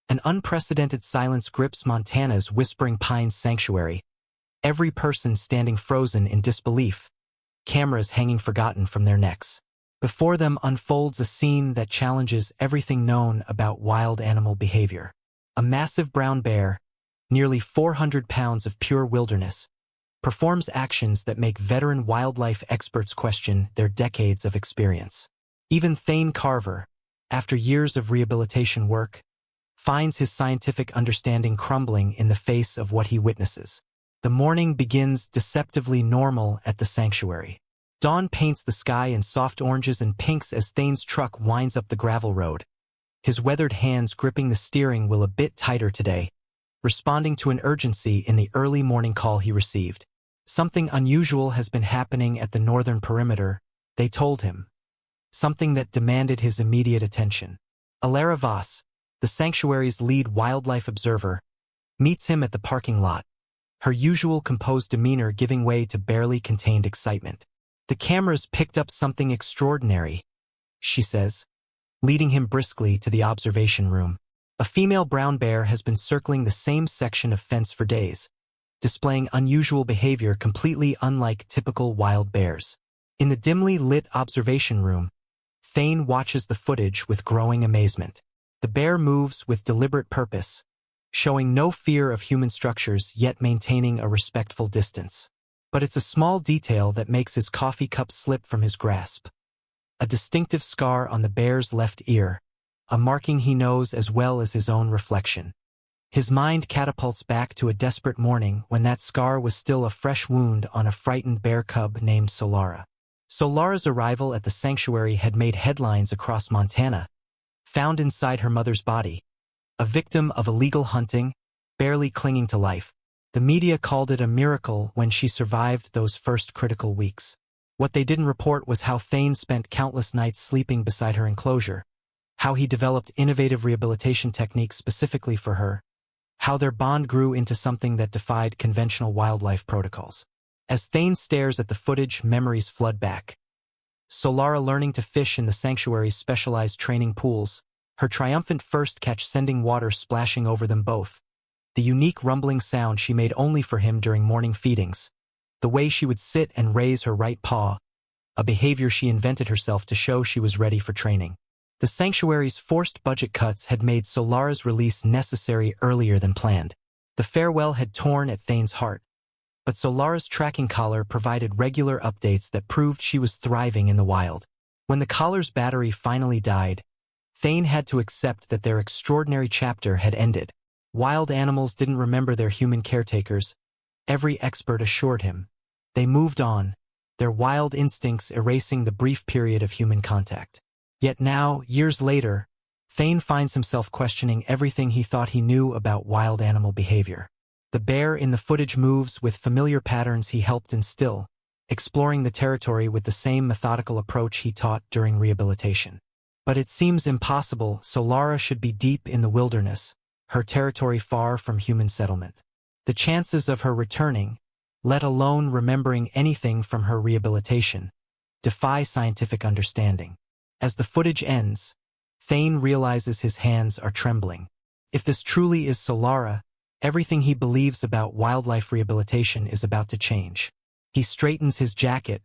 An unprecedented silence grips Montana's Whispering Pines sanctuary, every person standing frozen in disbelief, cameras hanging forgotten from their necks. Before them unfolds a scene that challenges everything known about wild animal behavior. A massive brown bear, nearly 400 pounds of pure wilderness, performs actions that make veteran wildlife experts question their decades of experience. Even Thane Carver, after years of rehabilitation work, finds his scientific understanding crumbling in the face of what he witnesses. The morning begins deceptively normal at the sanctuary. Dawn paints the sky in soft oranges and pinks as Thane's truck winds up the gravel road, his weathered hands gripping the steering wheel a bit tighter today, responding to an urgency in the early morning call he received. Something unusual has been happening at the northern perimeter, they told him. Something that demanded his immediate attention. Alara Voss, the sanctuary's lead wildlife observer, meets him at the parking lot, her usual composed demeanor giving way to barely contained excitement. "The cameras picked up something extraordinary," she says, leading him briskly to the observation room. A female brown bear has been circling the same section of fence for days, displaying unusual behavior completely unlike typical wild bears. In the dimly lit observation room, Thane watches the footage with growing amazement. The bear moves with deliberate purpose, showing no fear of human structures yet maintaining a respectful distance. But it's a small detail that makes his coffee cup slip from his grasp. A distinctive scar on the bear's left ear, a marking he knows as well as his own reflection. His mind catapults back to a desperate morning when that scar was still a fresh wound on a frightened bear cub named Solara. Solara's arrival at the sanctuary had made headlines across Montana. Found inside her mother's body, a victim of illegal hunting, barely clinging to life. The media called it a miracle when she survived those first critical weeks. What they didn't report was how Thane spent countless nights sleeping beside her enclosure, how he developed innovative rehabilitation techniques specifically for her, how their bond grew into something that defied conventional wildlife protocols. As Thane stares at the footage, memories flood back. Solara learning to fish in the sanctuary's specialized training pools, her triumphant first catch sending water splashing over them both, the unique rumbling sound she made only for him during morning feedings, the way she would sit and raise her right paw, a behavior she invented herself to show she was ready for training. The sanctuary's forced budget cuts had made Solara's release necessary earlier than planned. The farewell had torn at Thane's heart, but Solara's tracking collar provided regular updates that proved she was thriving in the wild. When the collar's battery finally died, Thane had to accept that their extraordinary chapter had ended. Wild animals didn't remember their human caretakers, every expert assured him. They moved on, their wild instincts erasing the brief period of human contact. Yet now, years later, Thane finds himself questioning everything he thought he knew about wild animal behavior. The bear in the footage moves with familiar patterns he helped instill, exploring the territory with the same methodical approach he taught during rehabilitation. But it seems impossible. Solara should be deep in the wilderness, her territory far from human settlement. The chances of her returning, let alone remembering anything from her rehabilitation, defy scientific understanding. As the footage ends, Thane realizes his hands are trembling. If this truly is Solara, everything he believes about wildlife rehabilitation is about to change. He straightens his jacket,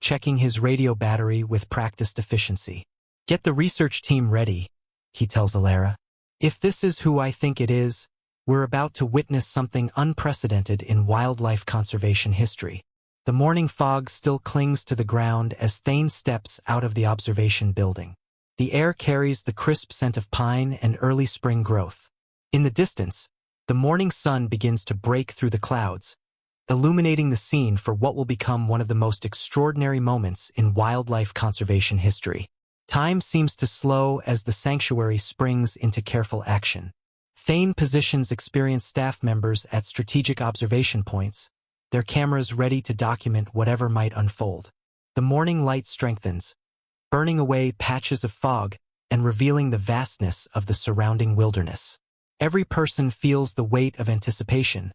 checking his radio battery with practiced efficiency. "Get the research team ready," he tells Alara. "If this is who I think it is, we're about to witness something unprecedented in wildlife conservation history." The morning fog still clings to the ground as Thane steps out of the observation building. The air carries the crisp scent of pine and early spring growth. In the distance, the morning sun begins to break through the clouds, illuminating the scene for what will become one of the most extraordinary moments in wildlife conservation history. Time seems to slow as the sanctuary springs into careful action. Thane positions experienced staff members at strategic observation points, their cameras ready to document whatever might unfold. The morning light strengthens, burning away patches of fog and revealing the vastness of the surrounding wilderness. Every person feels the weight of anticipation,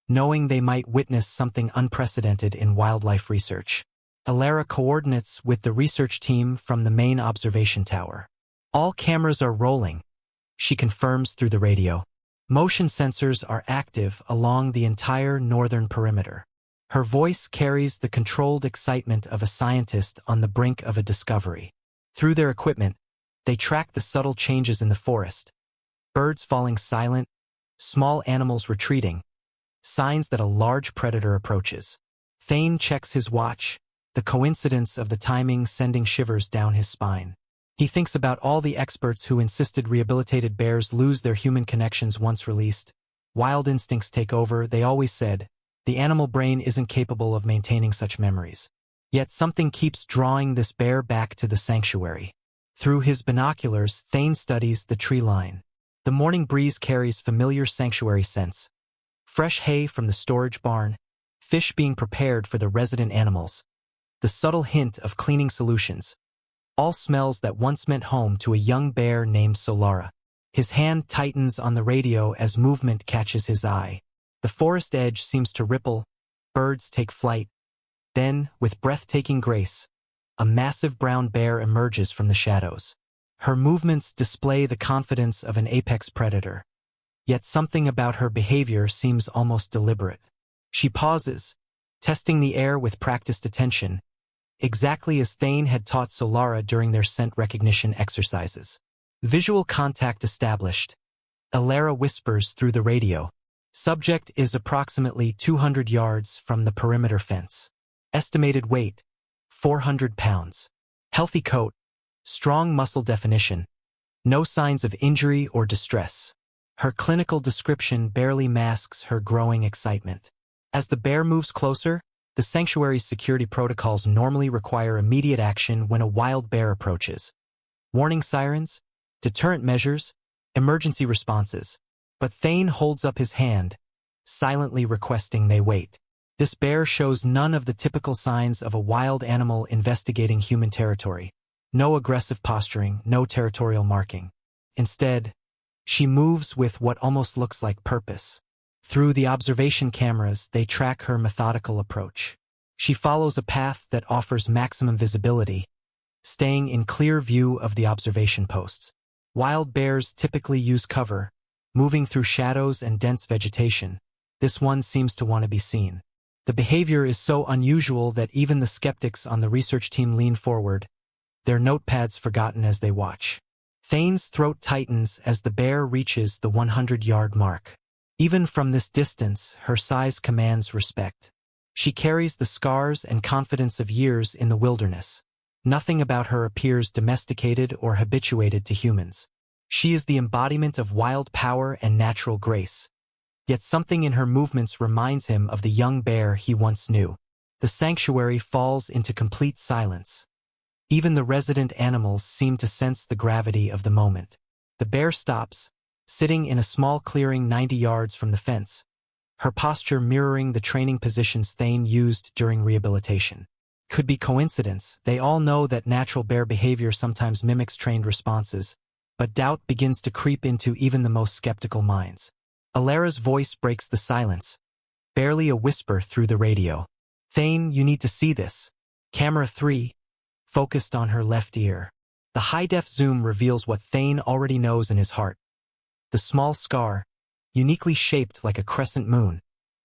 knowing they might witness something unprecedented in wildlife research. Alara coordinates with the research team from the main observation tower. All cameras are rolling, she confirms through the radio. Motion sensors are active along the entire northern perimeter. Her voice carries the controlled excitement of a scientist on the brink of a discovery. Through their equipment, they track the subtle changes in the forest. Birds falling silent, small animals retreating, signs that a large predator approaches. Thane checks his watch, the coincidence of the timing sending shivers down his spine. He thinks about all the experts who insisted rehabilitated bears lose their human connections once released. Wild instincts take over, they always said. The animal brain isn't capable of maintaining such memories. Yet something keeps drawing this bear back to the sanctuary. Through his binoculars, Thane studies the tree line. The morning breeze carries familiar sanctuary scents. Fresh hay from the storage barn, fish being prepared for the resident animals. The subtle hint of cleaning solutions. All smells that once meant home to a young bear named Solara. His hand tightens on the radio as movement catches his eye. The forest edge seems to ripple, birds take flight. Then, with breathtaking grace, a massive brown bear emerges from the shadows. Her movements display the confidence of an apex predator. Yet something about her behavior seems almost deliberate. She pauses, testing the air with practiced attention, exactly as Thane had taught Solara during their scent recognition exercises. Visual contact established. Alara whispers through the radio. Subject is approximately 200 yards from the perimeter fence. Estimated weight, 400 pounds. Healthy coat, strong muscle definition. No signs of injury or distress. Her clinical description barely masks her growing excitement. As the bear moves closer, the sanctuary's security protocols normally require immediate action when a wild bear approaches. Warning sirens, deterrent measures, emergency responses. But Thane holds up his hand, silently requesting they wait. This bear shows none of the typical signs of a wild animal investigating human territory. No aggressive posturing, no territorial marking. Instead, she moves with what almost looks like purpose. Through the observation cameras, they track her methodical approach. She follows a path that offers maximum visibility, staying in clear view of the observation posts. Wild bears typically use cover, moving through shadows and dense vegetation. This one seems to want to be seen. The behavior is so unusual that even the skeptics on the research team lean forward, their notepads forgotten as they watch. Thane's throat tightens as the bear reaches the 100-yard mark. Even from this distance, her size commands respect. She carries the scars and confidence of years in the wilderness. Nothing about her appears domesticated or habituated to humans. She is the embodiment of wild power and natural grace. Yet something in her movements reminds him of the young bear he once knew. The sanctuary falls into complete silence. Even the resident animals seem to sense the gravity of the moment. The bear stops, sitting in a small clearing 90 yards from the fence, her posture mirroring the training positions Thane used during rehabilitation. Could be coincidence. They all know that natural bear behavior sometimes mimics trained responses, but doubt begins to creep into even the most skeptical minds. Alara's voice breaks the silence, barely a whisper through the radio. Thane, you need to see this. Camera 3, focused on her left ear. The high-def zoom reveals what Thane already knows in his heart. The small scar, uniquely shaped like a crescent moon,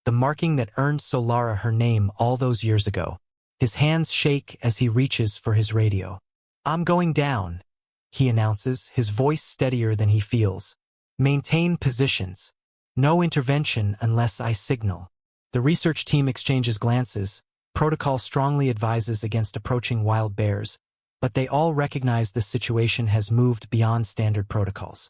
the marking that earned Solara her name all those years ago. His hands shake as he reaches for his radio. I'm going down, he announces, his voice steadier than he feels. Maintain positions. No intervention unless I signal. The research team exchanges glances. Protocol strongly advises against approaching wild bears, but they all recognize this situation has moved beyond standard protocols.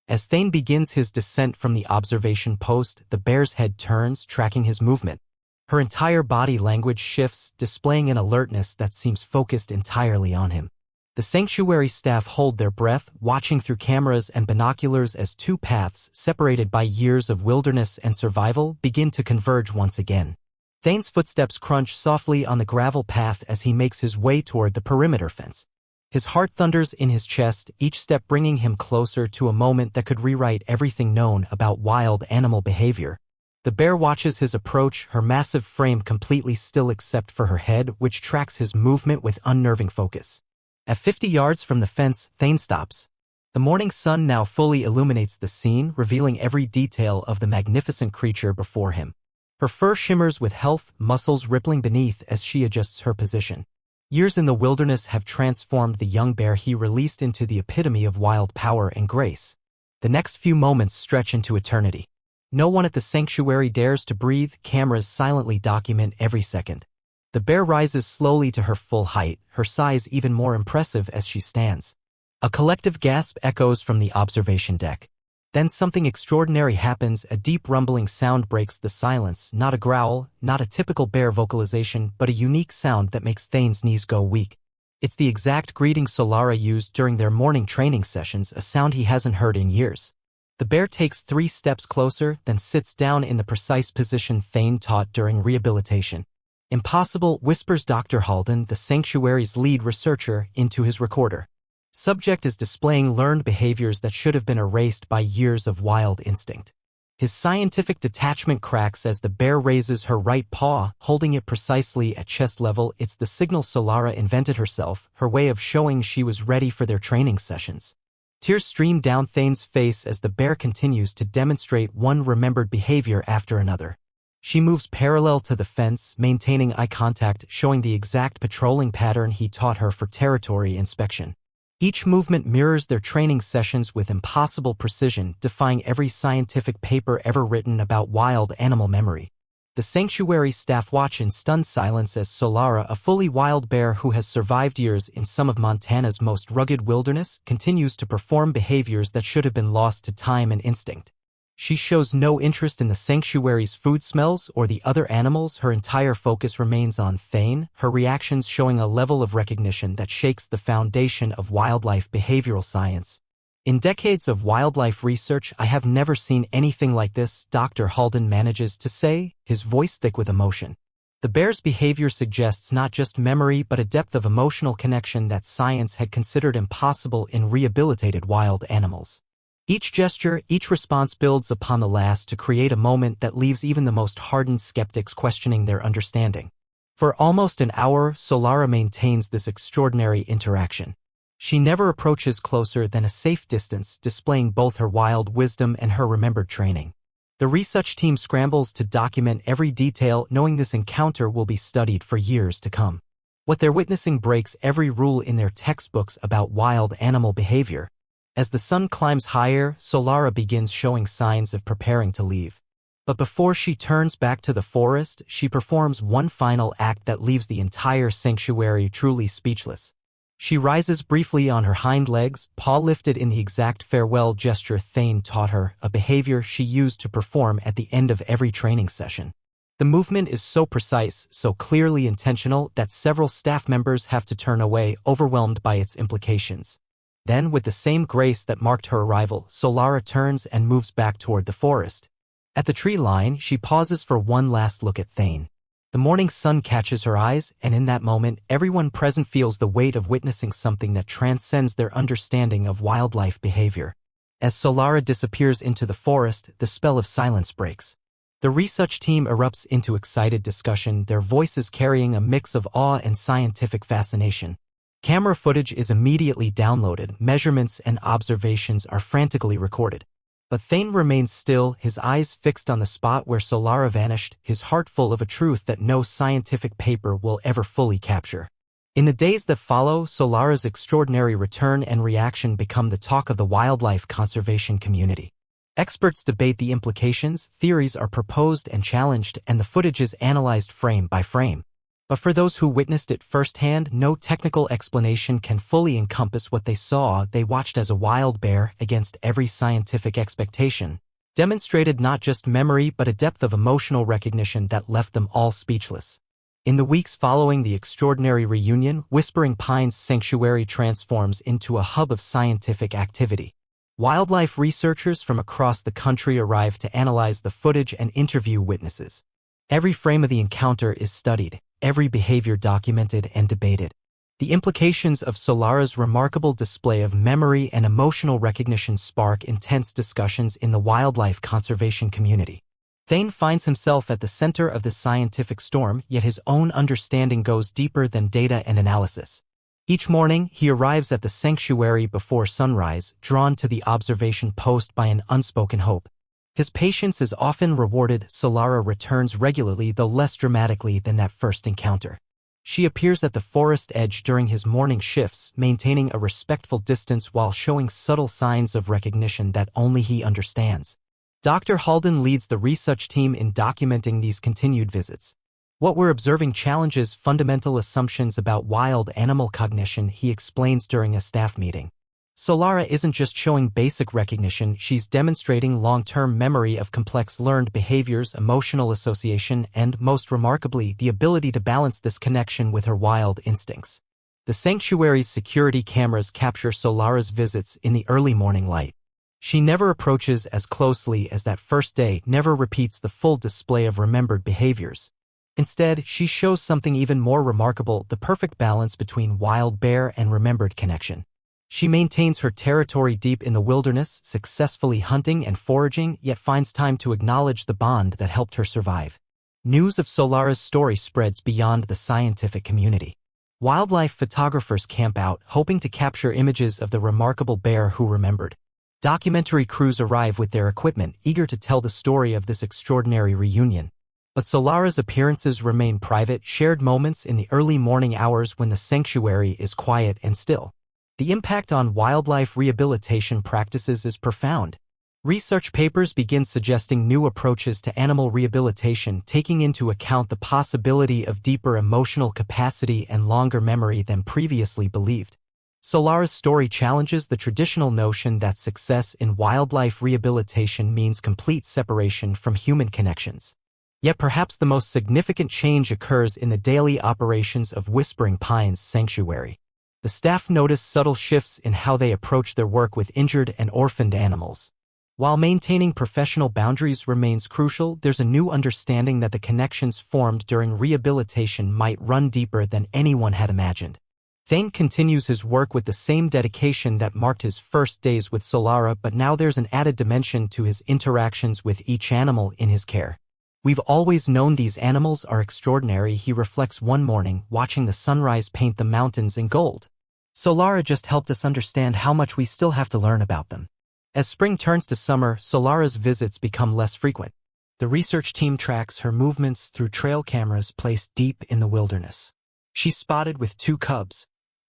As Thane begins his descent from the observation post, the bear's head turns, tracking his movement. Her entire body language shifts, displaying an alertness that seems focused entirely on him. The sanctuary staff hold their breath, watching through cameras and binoculars as two paths, separated by years of wilderness and survival, begin to converge once again. Thane's footsteps crunch softly on the gravel path as he makes his way toward the perimeter fence. His heart thunders in his chest, each step bringing him closer to a moment that could rewrite everything known about wild animal behavior. The bear watches his approach, her massive frame completely still except for her head, which tracks his movement with unnerving focus. At 50 yards from the fence, Thane stops. The morning sun now fully illuminates the scene, revealing every detail of the magnificent creature before him. Her fur shimmers with health, muscles rippling beneath as she adjusts her position. Years in the wilderness have transformed the young bear he released into the epitome of wild power and grace. The next few moments stretch into eternity. No one at the sanctuary dares to breathe, cameras silently document every second. The bear rises slowly to her full height, her size even more impressive as she stands. A collective gasp echoes from the observation deck. Then something extraordinary happens. A deep rumbling sound breaks the silence, not a growl, not a typical bear vocalization, but a unique sound that makes Thane's knees go weak. It's the exact greeting Solara used during their morning training sessions, a sound he hasn't heard in years. The bear takes 3 steps closer, then sits down in the precise position Thane taught during rehabilitation. "Impossible," whispers Dr. Halden, the sanctuary's lead researcher, into his recorder. Subject is displaying learned behaviors that should have been erased by years of wild instinct. His scientific detachment cracks as the bear raises her right paw, holding it precisely at chest level. It's the signal Solara invented herself, her way of showing she was ready for their training sessions. Tears stream down Thane's face as the bear continues to demonstrate one remembered behavior after another. She moves parallel to the fence, maintaining eye contact, showing the exact patrolling pattern he taught her for territory inspection. Each movement mirrors their training sessions with impossible precision, defying every scientific paper ever written about wild animal memory. The sanctuary staff watch in stunned silence as Solara, a fully wild bear who has survived years in some of Montana's most rugged wilderness, continues to perform behaviors that should have been lost to time and instinct. She shows no interest in the sanctuary's food smells or the other animals. Her entire focus remains on Thane, her reactions showing a level of recognition that shakes the foundation of wildlife behavioral science. "In decades of wildlife research, I have never seen anything like this," Dr. Halden manages to say, his voice thick with emotion. The bear's behavior suggests not just memory but a depth of emotional connection that science had considered impossible in rehabilitated wild animals. Each gesture, each response builds upon the last to create a moment that leaves even the most hardened skeptics questioning their understanding. For almost an hour, Solara maintains this extraordinary interaction. She never approaches closer than a safe distance, displaying both her wild wisdom and her remembered training. The research team scrambles to document every detail, knowing this encounter will be studied for years to come. What they're witnessing breaks every rule in their textbooks about wild animal behavior. As the sun climbs higher, Solara begins showing signs of preparing to leave. But before she turns back to the forest, she performs one final act that leaves the entire sanctuary truly speechless. She rises briefly on her hind legs, paw lifted in the exact farewell gesture Thane taught her, a behavior she used to perform at the end of every training session. The movement is so precise, so clearly intentional, that several staff members have to turn away, overwhelmed by its implications. Then, with the same grace that marked her arrival, Solara turns and moves back toward the forest. At the tree line, she pauses for one last look at Thane. The morning sun catches her eyes, and in that moment, everyone present feels the weight of witnessing something that transcends their understanding of wildlife behavior. As Solara disappears into the forest, the spell of silence breaks. The research team erupts into excited discussion, their voices carrying a mix of awe and scientific fascination. Camera footage is immediately downloaded, measurements and observations are frantically recorded. But Thane remains still, his eyes fixed on the spot where Solara vanished, his heart full of a truth that no scientific paper will ever fully capture. In the days that follow, Solara's extraordinary return and reaction become the talk of the wildlife conservation community. Experts debate the implications, theories are proposed and challenged, and the footage is analyzed frame by frame. But for those who witnessed it firsthand, no technical explanation can fully encompass what they saw. They watched as a wild bear, against every scientific expectation, demonstrated not just memory but a depth of emotional recognition that left them all speechless. In the weeks following the extraordinary reunion, Whispering Pines Sanctuary transforms into a hub of scientific activity. Wildlife researchers from across the country arrive to analyze the footage and interview witnesses. Every frame of the encounter is studied, every behavior documented and debated. The implications of Solara's remarkable display of memory and emotional recognition spark intense discussions in the wildlife conservation community. Thane finds himself at the center of the scientific storm, yet his own understanding goes deeper than data and analysis. Each morning, he arrives at the sanctuary before sunrise, drawn to the observation post by an unspoken hope. His patience is often rewarded. Solara returns regularly, though less dramatically than that first encounter. She appears at the forest edge during his morning shifts, maintaining a respectful distance while showing subtle signs of recognition that only he understands. Dr. Halden leads the research team in documenting these continued visits. What we're observing challenges fundamental assumptions about wild animal cognition, he explains during a staff meeting. Solara isn't just showing basic recognition, she's demonstrating long-term memory of complex learned behaviors, emotional association, and, most remarkably, the ability to balance this connection with her wild instincts. The sanctuary's security cameras capture Solara's visits in the early morning light. She never approaches as closely as that first day, never repeats the full display of remembered behaviors. Instead, she shows something even more remarkable, the perfect balance between wild bear and remembered connection. She maintains her territory deep in the wilderness, successfully hunting and foraging, yet finds time to acknowledge the bond that helped her survive. News of Solara's story spreads beyond the scientific community. Wildlife photographers camp out, hoping to capture images of the remarkable bear who remembered. Documentary crews arrive with their equipment, eager to tell the story of this extraordinary reunion. But Solara's appearances remain private, shared moments in the early morning hours when the sanctuary is quiet and still. The impact on wildlife rehabilitation practices is profound. Research papers begin suggesting new approaches to animal rehabilitation, taking into account the possibility of deeper emotional capacity and longer memory than previously believed. Solara's story challenges the traditional notion that success in wildlife rehabilitation means complete separation from human connections. Yet perhaps the most significant change occurs in the daily operations of Whispering Pines Sanctuary. The staff notice subtle shifts in how they approach their work with injured and orphaned animals. While maintaining professional boundaries remains crucial, there's a new understanding that the connections formed during rehabilitation might run deeper than anyone had imagined. Thane continues his work with the same dedication that marked his first days with Solara, but now there's an added dimension to his interactions with each animal in his care. We've always known these animals are extraordinary, he reflects one morning, watching the sunrise paint the mountains in gold. Solara just helped us understand how much we still have to learn about them. As spring turns to summer, Solara's visits become less frequent. The research team tracks her movements through trail cameras placed deep in the wilderness. She's spotted with 2 cubs,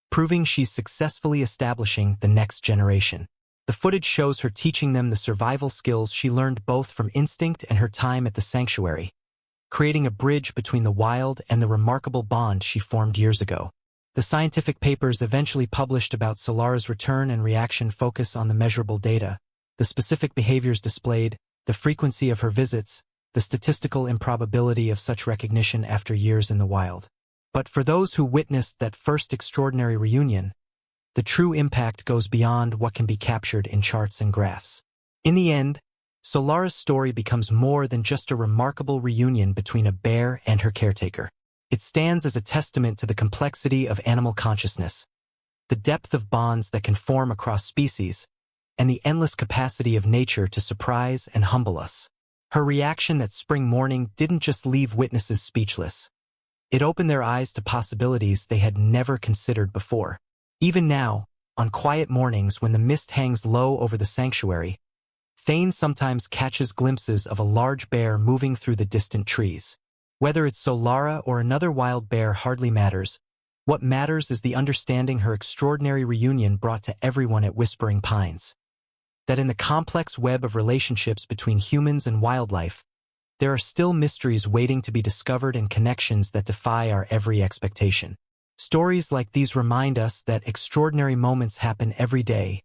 proving she's successfully establishing the next generation. The footage shows her teaching them the survival skills she learned both from instinct and her time at the sanctuary, creating a bridge between the wild and the remarkable bond she formed years ago. The scientific papers eventually published about Solara's return and reaction focus on the measurable data, the specific behaviors displayed, the frequency of her visits, the statistical improbability of such recognition after years in the wild. But for those who witnessed that first extraordinary reunion, the true impact goes beyond what can be captured in charts and graphs. In the end, Solara's story becomes more than just a remarkable reunion between a bear and her caretaker. It stands as a testament to the complexity of animal consciousness, the depth of bonds that can form across species, and the endless capacity of nature to surprise and humble us. Her reaction that spring morning didn't just leave witnesses speechless. It opened their eyes to possibilities they had never considered before. Even now, on quiet mornings when the mist hangs low over the sanctuary, Thane sometimes catches glimpses of a large bear moving through the distant trees. Whether it's Solara or another wild bear hardly matters. What matters is the understanding her extraordinary reunion brought to everyone at Whispering Pines. That in the complex web of relationships between humans and wildlife, there are still mysteries waiting to be discovered and connections that defy our every expectation. Stories like these remind us that extraordinary moments happen every day,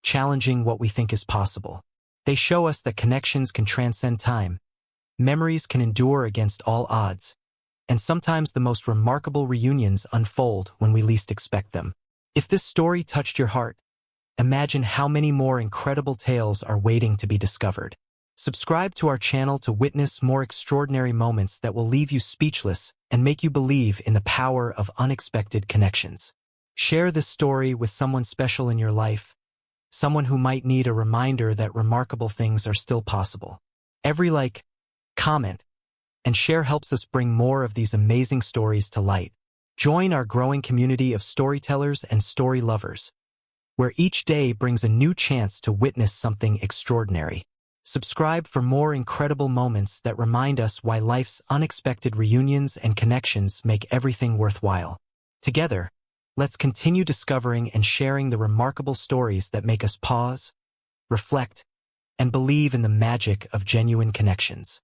challenging what we think is possible. They show us that connections can transcend time, memories can endure against all odds, and sometimes the most remarkable reunions unfold when we least expect them. If this story touched your heart, imagine how many more incredible tales are waiting to be discovered. Subscribe to our channel to witness more extraordinary moments that will leave you speechless and make you believe in the power of unexpected connections. Share this story with someone special in your life, someone who might need a reminder that remarkable things are still possible. Every like, comment, and share helps us bring more of these amazing stories to light. Join our growing community of storytellers and story lovers, where each day brings a new chance to witness something extraordinary. Subscribe for more incredible moments that remind us why life's unexpected reunions and connections make everything worthwhile. Together, let's continue discovering and sharing the remarkable stories that make us pause, reflect, and believe in the magic of genuine connections.